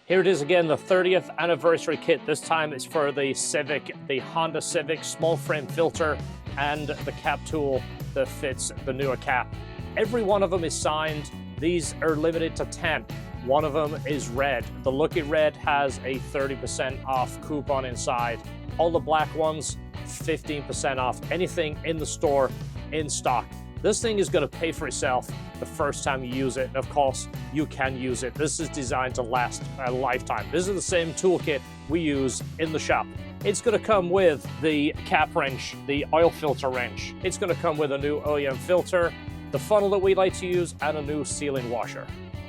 Here it is again, the 30th anniversary kit. This time it's for the Civic, the Honda Civic small frame filter and the cap tool that fits the newer cap. Every one of them is signed. These are limited to 10. One of them is red. The Lucky Red has a 30% off coupon inside. All the black ones, 15% off. Anything in the store, in stock. This thing is going to pay for itself the first time you use it. And of course, you can use it. This is designed to last a lifetime. This is the same toolkit we use in the shop. It's going to come with the cap wrench, the oil filter wrench. It's going to come with a new OEM filter, the funnel that we like to use, and a new sealing washer.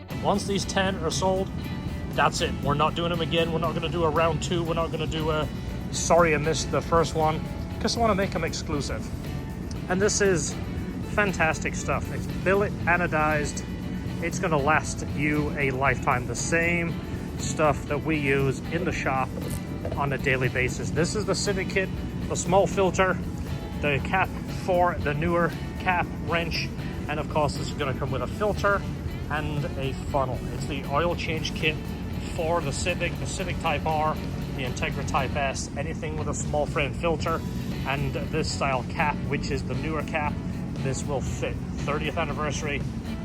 And once these 10 are sold, that's it. We're not doing them again. We're not going to do a round two. We're not going to do a sorry I missed the first one, because I want to make them exclusive. And this is fantastic stuff. It's billet anodized. It's going to last you a lifetime. The same stuff that we use in the shop on a daily basis. This is the Civic kit, the small filter, the cap for the newer cap wrench, and of course this is going to come with a filter and a funnel. It's the oil change kit for the Civic Type R, the Integra Type S, anything with a small frame filter, and this style cap, which is the newer cap. This will fit. 30th anniversary,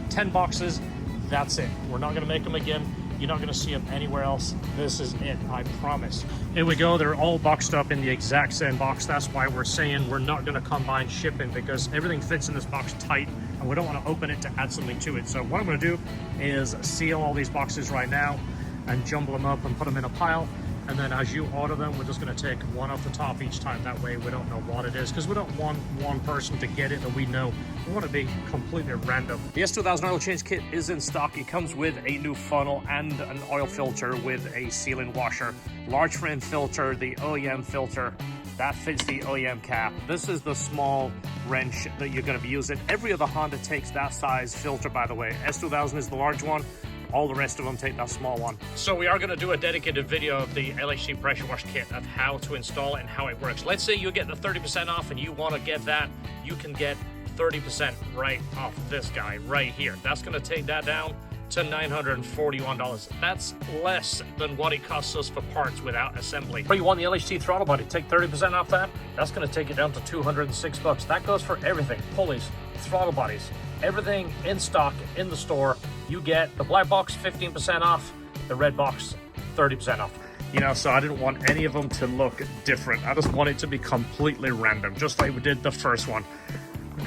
10 boxes, that's it. We're not gonna make them again. You're not gonna see them anywhere else. This is it, I promise. Here we go, they're all boxed up in the exact same box. That's why we're saying we're not gonna combine shipping, because everything fits in this box tight and we don't wanna open it to add something to it. So what I'm gonna do is seal all these boxes right now and jumble them up and put them in a pile. And then as you order them, we're just going to take one off the top each time. That way we don't know what it is, because we don't want one person to get it that we know. We want to be completely random. The S2000 oil change kit is in stock. It comes with a new funnel and an oil filter with a sealing washer. Large frame filter, the OEM filter, that fits the OEM cap. This is the small wrench that you're going to be using. Every other Honda takes that size filter, by the way. S2000 is the large one. All the rest of them take that small one. So we are going to do a dedicated video of the LHD pressure wash kit, of how to install it and how it works. Let's say you get the 30% off and you want to get that. You can get 30% right off this guy right here. That's going to take that down to $941. That's less than what it costs us for parts without assembly. But you want the LHD throttle body, take 30% off that. That's going to take it down to $206. That goes for everything. Pulleys, throttle bodies, everything in stock in the store. You get the black box 15% off, the red box 30% off. You know, so I didn't want any of them to look different. I just want it to be completely random, just like we did the first one.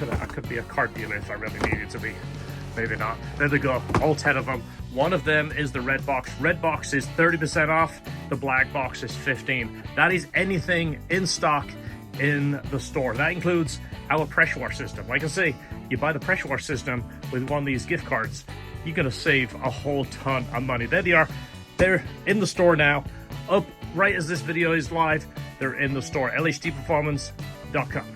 I could be a car dealer if I really needed to be. Maybe not. There they go, all 10 of them. One of them is the red box. Red box is 30% off, the black box is 15%. That is anything in stock in the store. That includes our pressure wash system. Like I say, you buy the pressure wash system with one of these gift cards, you're gonna save a whole ton of money. There they are. They're in the store now. Up right as this video is live, they're in the store. LHDperformance.com.